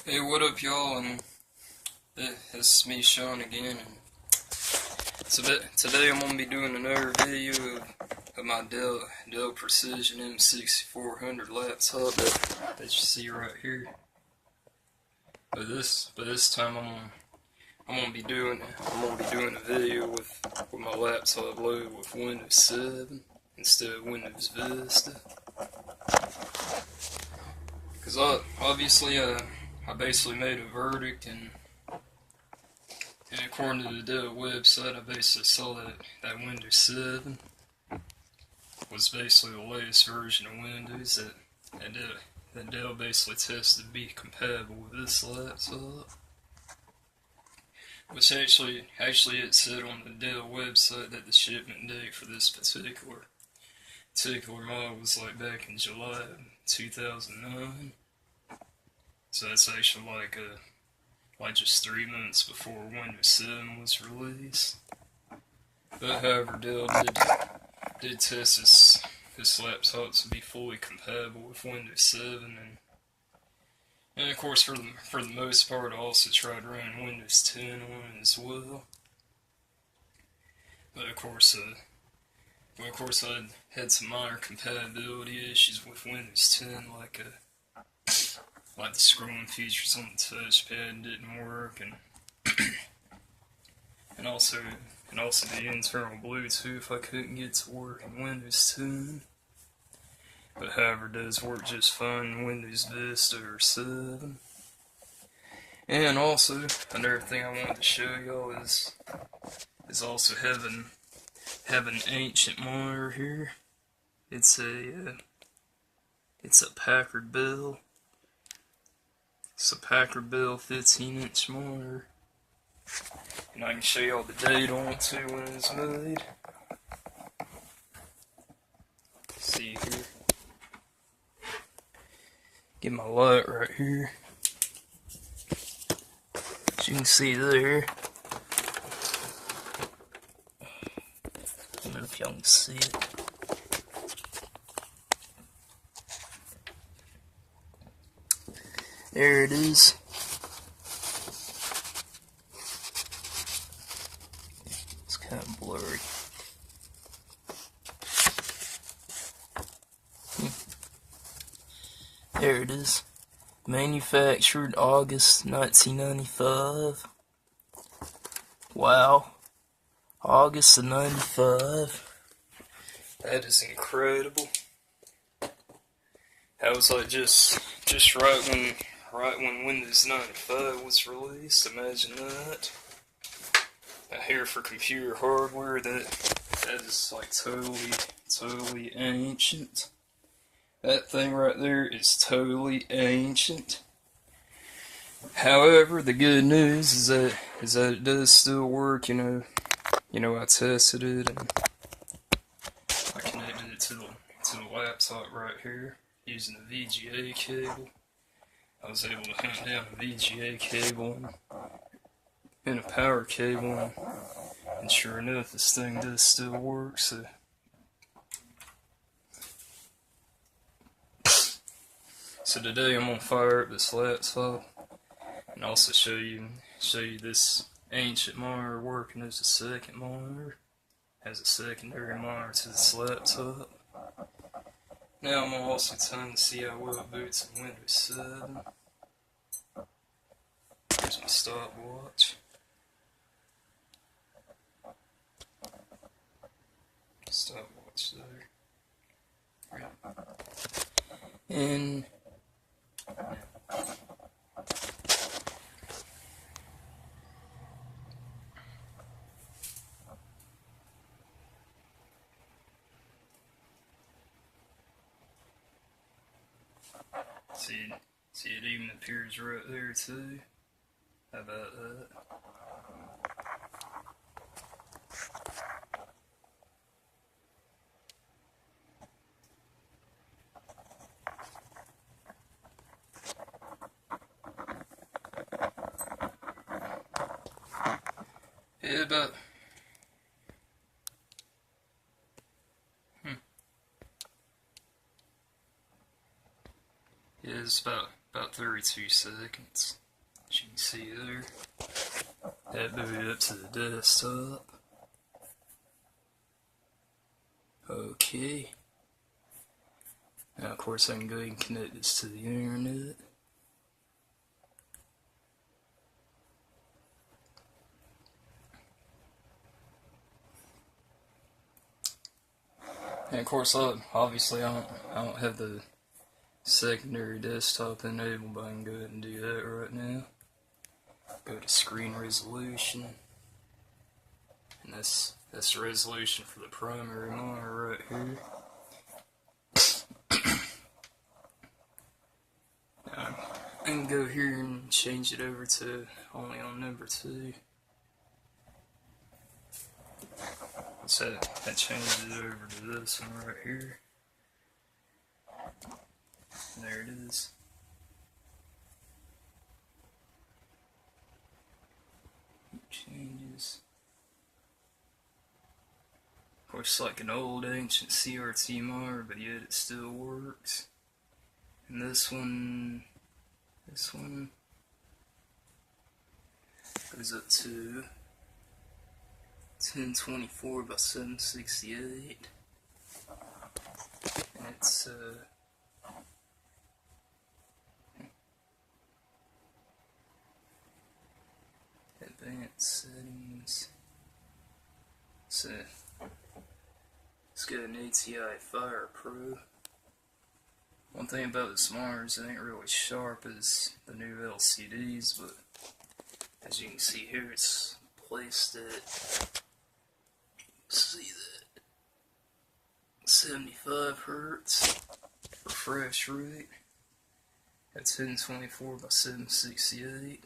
Hey, what up, y'all? And this is me, Sean, again. And today I'm gonna be doing another video of my Dell Precision M6400 laptop that you see right here. But this time I'm gonna be doing a video with my laptop loaded with Windows 7 instead of Windows Vista. Because I basically made a verdict, and according to the Dell website, I basically saw that Windows 7 was basically the latest version of Windows that Dell basically tested to be compatible with this laptop. Which actually it said on the Dell website that the shipment date for this particular model was like back in July 2009. So that's actually like just 3 months before Windows 7 was released. But however, Dell did test this laptop to be fully compatible with Windows 7, and of course for the most part I also tried running Windows 10 on it as well. But of course I had some minor compatibility issues with Windows 10, like the scrolling features on the touchpad didn't work, and also the internal Bluetooth I couldn't get to work in Windows 10. But however, it does work just fine in Windows Vista or 7. And also, another thing I wanted to show y'all is also having an ancient monitor here. It's a Packard Bell. It's a Packard Bell 15-inch monitor. And I can show y'all the date on it too when it was made. See here. Get my light right here. As you can see there. I don't know if y'all can see it. There it is. It's kind of blurry. There it is. Manufactured August 1995. Wow. August of 95. That is incredible. That was like just right when Windows 95 was released. Imagine that. Now here for computer hardware, that is like totally ancient. That thing right there is totally ancient. However, the good news is that it does still work. You know, I tested it and I connected it to the laptop right here using a VGA cable. I was able to hunt down a VGA cable and a power cable, and sure enough, this thing does still work. So today I'm gonna fire up this laptop and also show you this ancient monitor working as a second monitor, as a secondary monitor to this laptop. Now I'm gonna also time to see how well it boots in Windows 7. Here's my stopwatch. Stopwatch there. And see it even appears right there too. How about that? Yeah, but yeah, it's about about 32 seconds. As you can see there, that booted up to the desktop. Okay. Now, of course, I can go ahead and connect this to the internet. And of course, obviously, I don't have the secondary desktop enabled, but I can go ahead and do that right now. Go to screen resolution, and that's the resolution for the primary monitor right here. Now, I can go here and change it over to only on number 2. So that changes it over to this one right here. And there it is. Changes. Of course, like an old ancient CRT monitor, but yet it still works. And this one goes up to 1024 by 768, and it's advanced settings. So it's got an ATI Fire Pro. One thing about this monitor is it ain't really sharp as the new LCDs, but as you can see here, it's placed at, see that, 75 hertz refresh rate at 1024 by 768.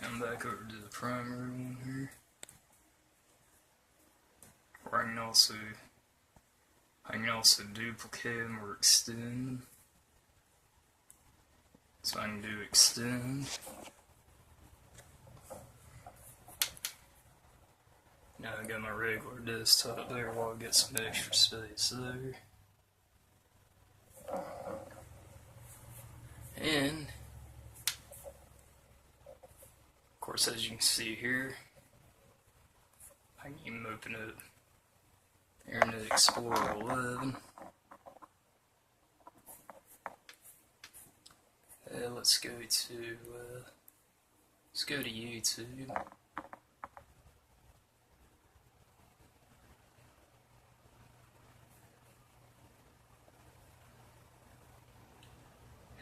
Now I'm back over to the primary one here, where I can also duplicate them or extend them. So I can do extend. Now I got my regular desktop there while I get some extra space there. And of course, as you can see here, I can even open up Internet Explorer 11. Let's go to YouTube.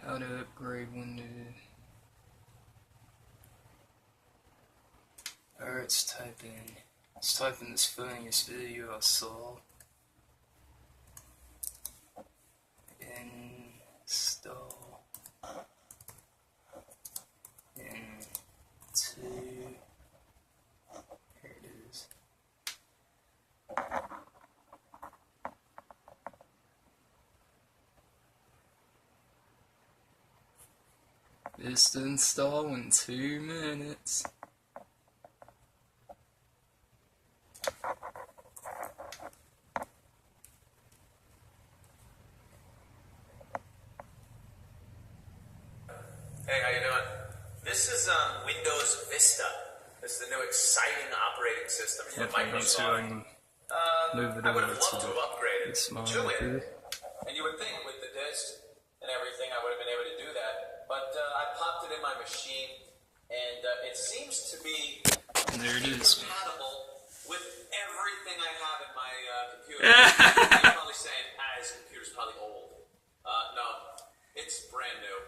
How to upgrade Windows. Alright, let's type in this funniest video I saw. Install into, here it is. Vista install in 2 minutes. Hey, how you doing? This is Windows Vista. This is the new exciting operating system from Microsoft. I would have loved to have upgraded to it. And you would think with the disk and everything I would have been able to do that. But I popped it in my machine, and it seems to be compatible with everything I have in my computer. You're probably saying, his computer's probably old. No, it's brand new.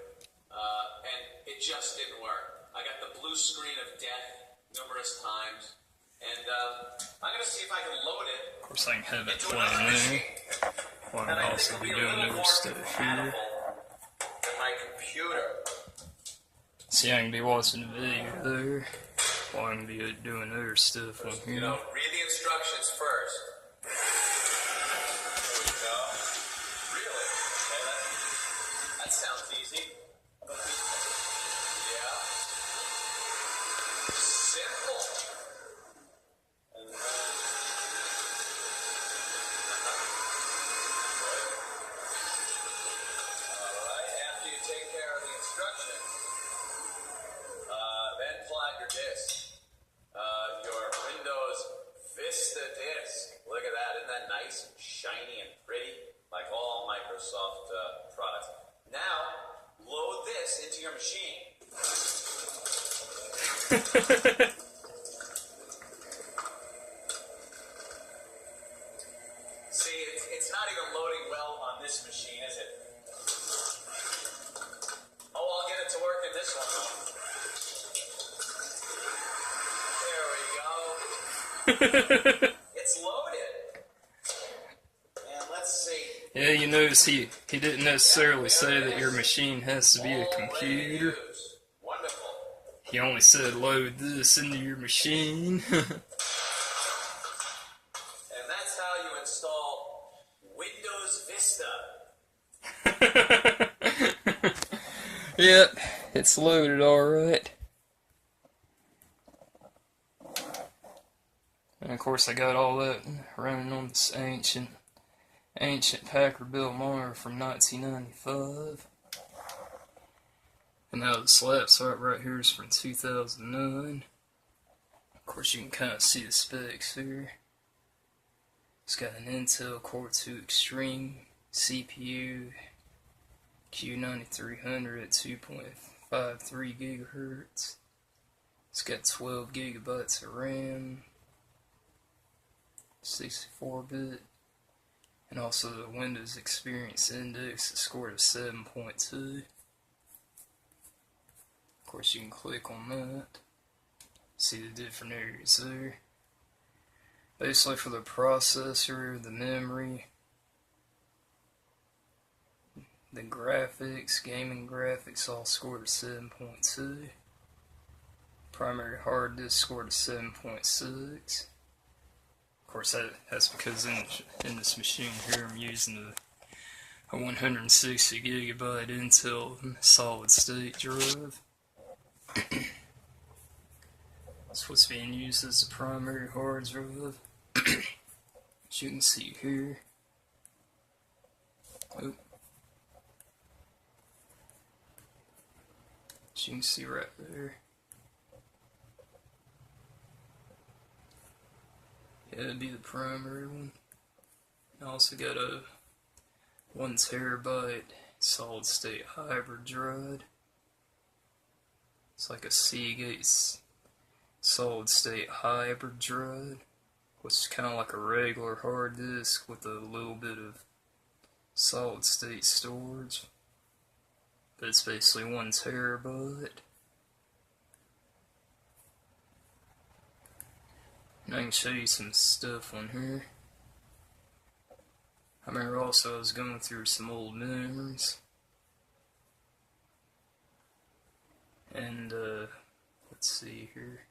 And it just didn't work. I got the blue screen of death numerous times, and I'm going to see if I can load it. Of course, I can have it playing there. While I'm also doing other stuff here. My computer. See, I can be watching the video there, while I can be doing other stuff on here. You know, read the instructions first. There we go. Really? Okay, that sounds easy. Yeah. Simple. And your disk. Your Windows Vista disk. Look at that. Isn't that nice and shiny and pretty? Like all Microsoft products. Now, load this into your machine. See, it's not even loading well on this machine, is it? Oh, I'll get it to work in this one, though. There we go. It's loaded. And let's see. Yeah, you notice he didn't necessarily say that your machine has to be a computer. Wonderful. He only said load this into your machine. And that's how you install Windows Vista. Yep, it's loaded alright. And of course I got all that running on this ancient Packard built monitor from 1995. And now the slabs right here is from 2009. Of course you can kind of see the specs here. It's got an Intel Core 2 Extreme CPU, Q9300 at 2.53 gigahertz. It's got 12 gigabytes of RAM, 64-bit, and also the Windows Experience Index is scored at 7.2. Of course you can click on that, see the different areas there. Basically for the processor, the memory, the graphics, gaming graphics all scored at 7.2. Primary hard disk scored at 7.6. Of course that's because in this machine here I'm using a 160 gigabyte Intel solid state drive. That's what's being used as the primary hard drive. As you can see here. Oh. As you can see right there. Yeah, that'd be the primary one. I also got a 1 terabyte solid state hybrid drive. It's like a Seagate solid state hybrid drive, which is kind of like a regular hard disk with a little bit of solid state storage. But it's basically 1 terabyte. And I can show you some stuff on here. I remember also I was going through some old memories. And let's see here.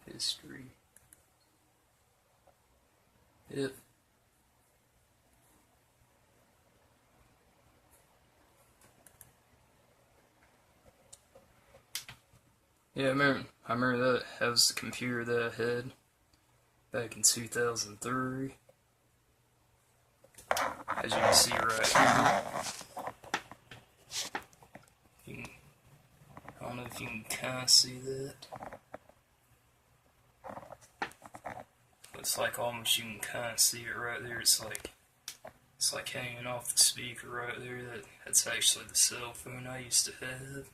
History. Yep. Yeah, I remember that was the computer that I had back in 2003. As you can see right here. I don't know if you can kind of see that. It's like almost you can kind of see it right there. It's like hanging off the speaker right there. That's actually the cell phone I used to have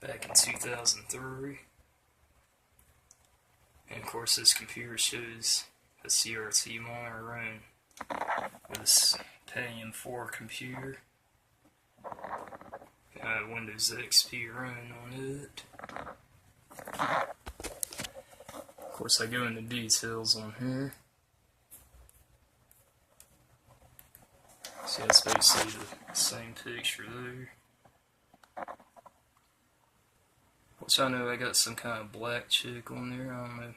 back in 2003. And of course this computer shows a CRT monitor running with this Pentium 4 computer. Windows XP running on it. Of course I go into details on here. See, that's basically the same picture there. Which I know I got some kind of black chick on there. I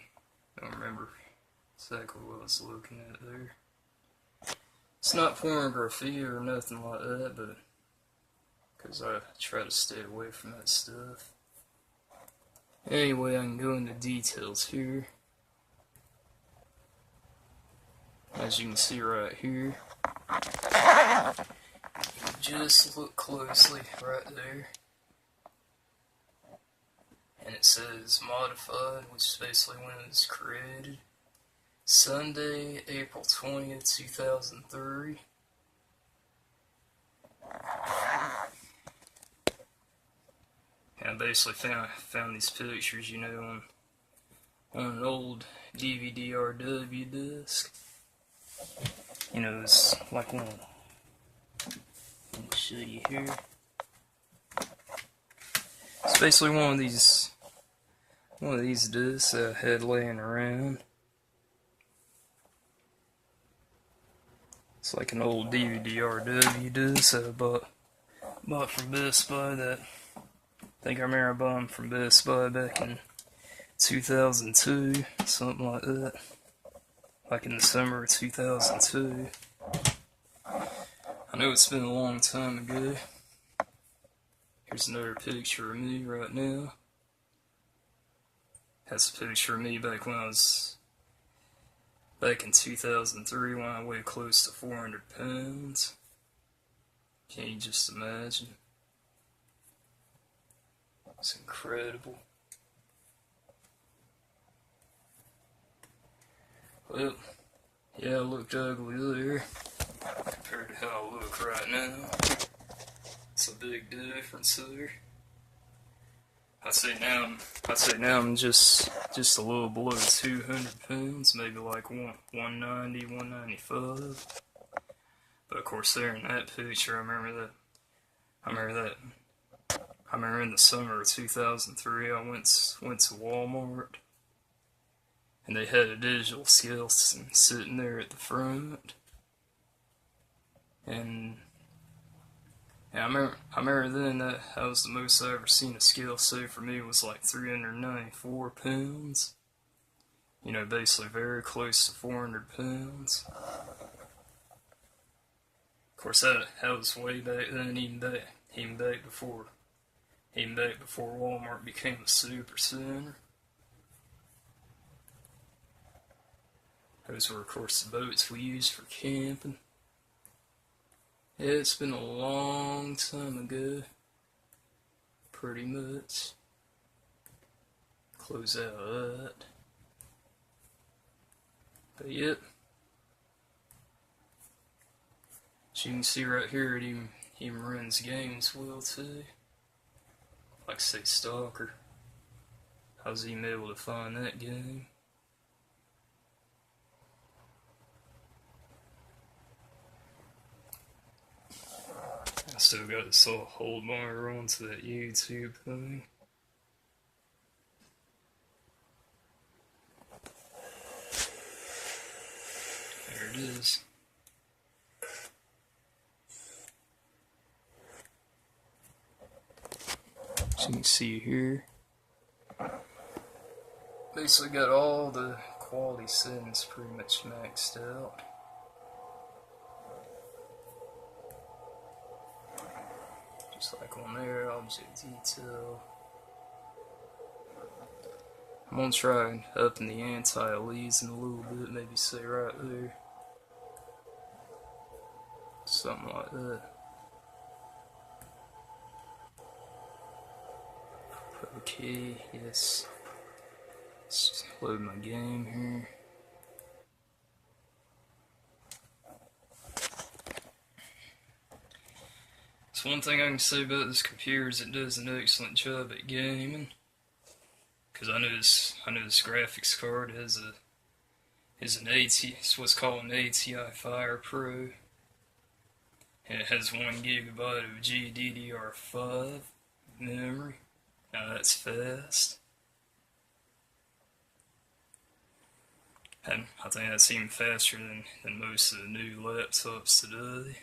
don't remember exactly what I was looking at there. It's not pornography or nothing like that, but because I try to stay away from that stuff. Anyway, I can go into details here. As you can see right here. Just look closely right there. and it says modified, which is basically when it was created. Sunday, April 20th, 2003. And I basically found these pictures, you know, on an old DVD-RW disc. You know, it's like one. Let me show you here. It's basically one of these discs I had laying around. It's like an old DVD-RW disc that I bought from Best Buy. That I think I remember buying them from Best Buy back in 2002, something like that. Like in the summer of 2002. I know it's been a long time ago. Here's another picture of me right now. That's a picture of me back when I was back in 2003 when I weighed close to 400 pounds. Can you just imagine? It's incredible. Well, yeah, I looked ugly there compared to how I look right now. It's a big difference there. I'd say now I'm just a little below 200 pounds, maybe like 190, 195. But of course, there in that picture, I remember in the summer of 2003, I went to Walmart, and they had a digital scale sitting there at the front, and I remember then that was the most I ever seen a scale say for me was like 394 pounds. You know, basically very close to 400 pounds. Of course, that was way back then, even back before Walmart became a super center. Those were, of course, the boats we used for camping. Yeah, it's been a long time ago, pretty much. Close out that. But yep. As you can see right here, it even runs games well too. Like say Stalker. I was even able to find that game. I still got this all hold bar onto that YouTube thing. There it is. As you can see here, basically got all the quality settings pretty much maxed out. Just like on there, object detail. I'm gonna try upping the anti-aliasing a little bit, maybe say right there. Something like that. Okay, yes. Let's just load my game here. So one thing I can say about this computer is it does an excellent job at gaming. Cause I know this graphics card is an it's what's called an ATI Fire Pro. And it has 1 gigabyte of GDDR5 memory. Now that's fast. And I think that's even faster than most of the new laptops today.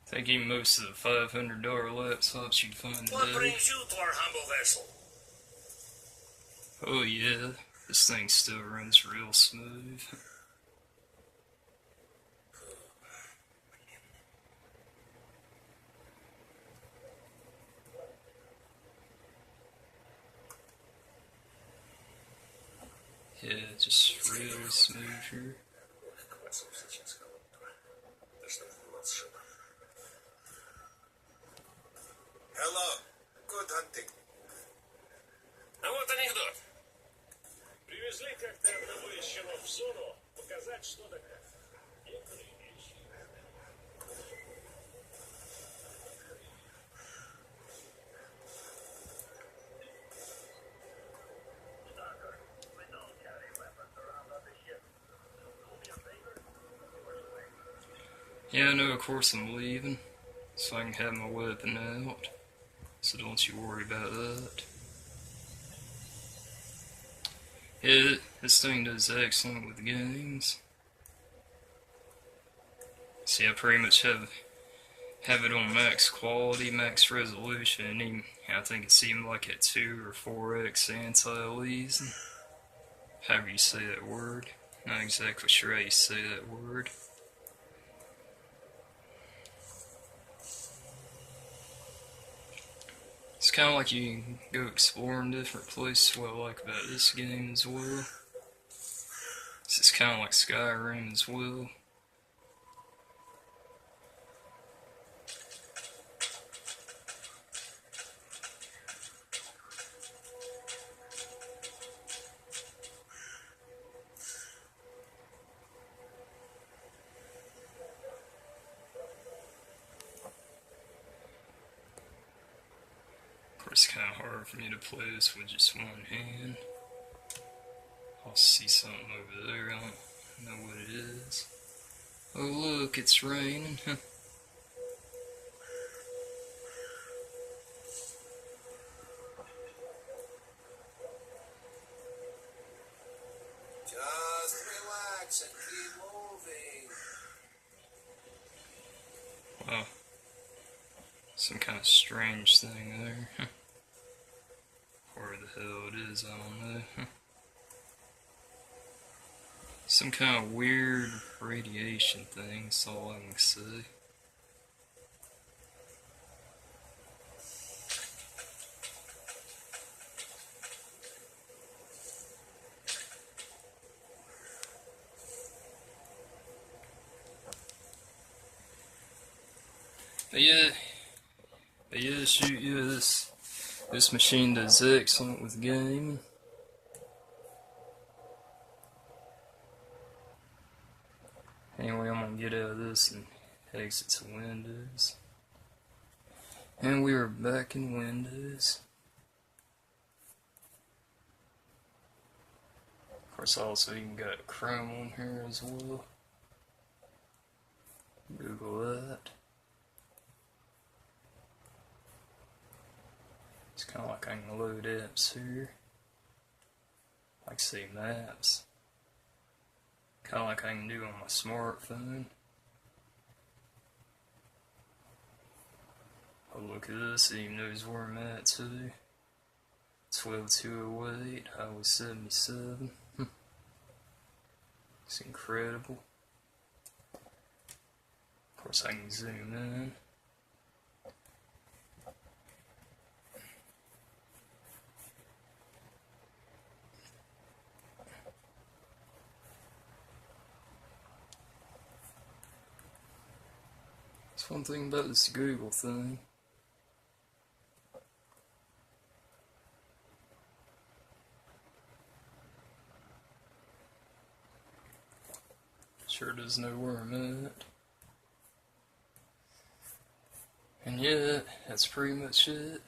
I think even most of the $500 laptops you'd find today. What brings you to our humble vessel? Oh yeah, this thing still runs real smooth. Yeah, just really smooth here. Hello. Good hunting. А вот анекдот. Привезли как-то одного из щенов в зону показать, что да как. Некоторые вещи. Yeah, no, of course I'm leaving, so I can have my weapon out. So don't you worry about that. Yeah, this thing does excellent with games. See, I pretty much have it on max quality, max resolution, and even, I think it's even like at 2 or 4x anti-aliasing. However you say that word. Not exactly sure how you say that word. It's kind of like you can go exploring different places. What I like about this game as well. It's kind of like Skyrim as well. Of course, it's kind of hard for me to play this with just one hand. I'll see something over there, I don't know what it is. Oh look, it's raining. Just relax and keep moving. Wow. Some kind of strange thing there. Where the hell it is, I don't know. Some kind of weird radiation thing, that's all I can say. But yeah, shoot, yeah, this machine does excellent with gaming. Anyway, I'm gonna get out of this and exit to Windows. And we are back in Windows. Of course, also even got Chrome on here as well. Google that. It's kind of like I can load apps here. Like say maps. Kind of like I can do on my smartphone. Oh, look at this, it even knows where I'm at too. 12208, Highway 77. It's incredible. Of course I can zoom in. That's one thing about this Google thing. Sure does know where I'm at. And yeah, that's pretty much it.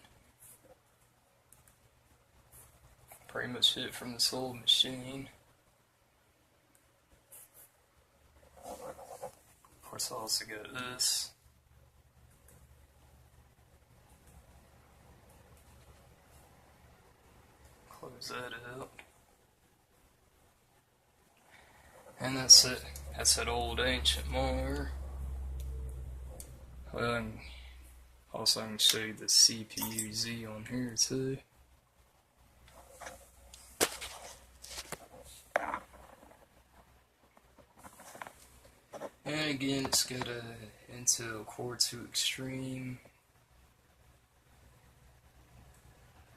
Pretty much it from this old machine. Of course I also got this. Close that out. And that's it. That's that old ancient monitor. Well, and also I can show you the CPU Z on here too. And again, it's got a Intel Core 2 Extreme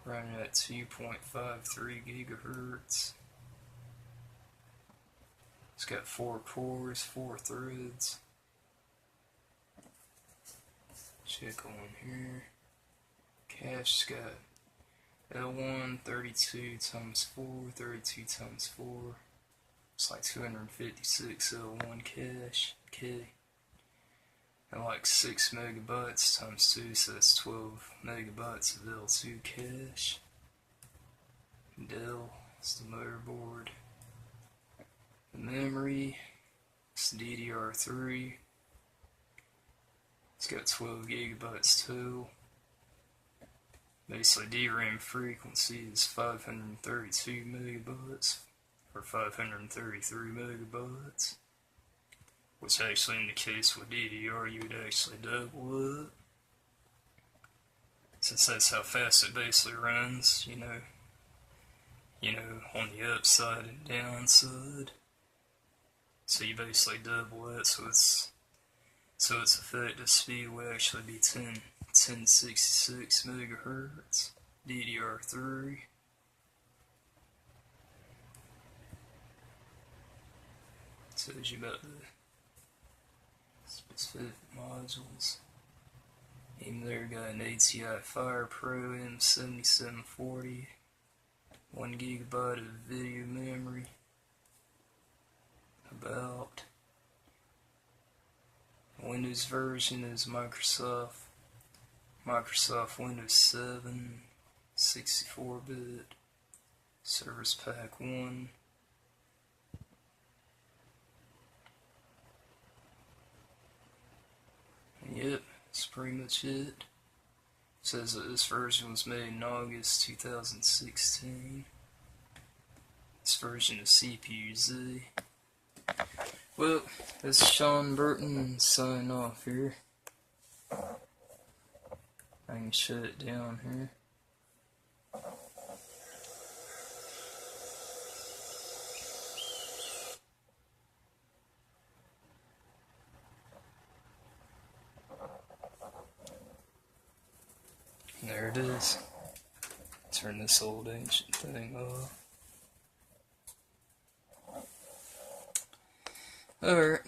running at 2.53 gigahertz. It's got 4 cores, 4 threads. Check on here. cache. It's got L1 32 times 4, 32 times 4. It's like 256 L1 cache. K. And like 6 megabytes times 2, so that's 12 megabytes of L2 cache. Dell is the motherboard. The memory is DDR3. It's got 12 gigabytes total. Basically, DRAM frequency is 532 megabytes, or 533 megabytes. Which actually, in the case with DDR, you would actually double it. Since that's how fast it basically runs, you know, on the upside and downside. So you basically double it, so its effective speed will actually be 1066 megahertz, DDR3. Tells you about the specific modules. Even there, got an ATI Fire Pro M7740, 1 gigabyte of video memory. About Windows version is Microsoft Windows 7, 64-bit, Service Pack 1. Yep, that's pretty much it. It says that this version was made in August 2016. This version is CPU-Z. Well, this is Sean Burton signing off here. I can shut it down here. There it is. Turn this old ancient thing off. Alright.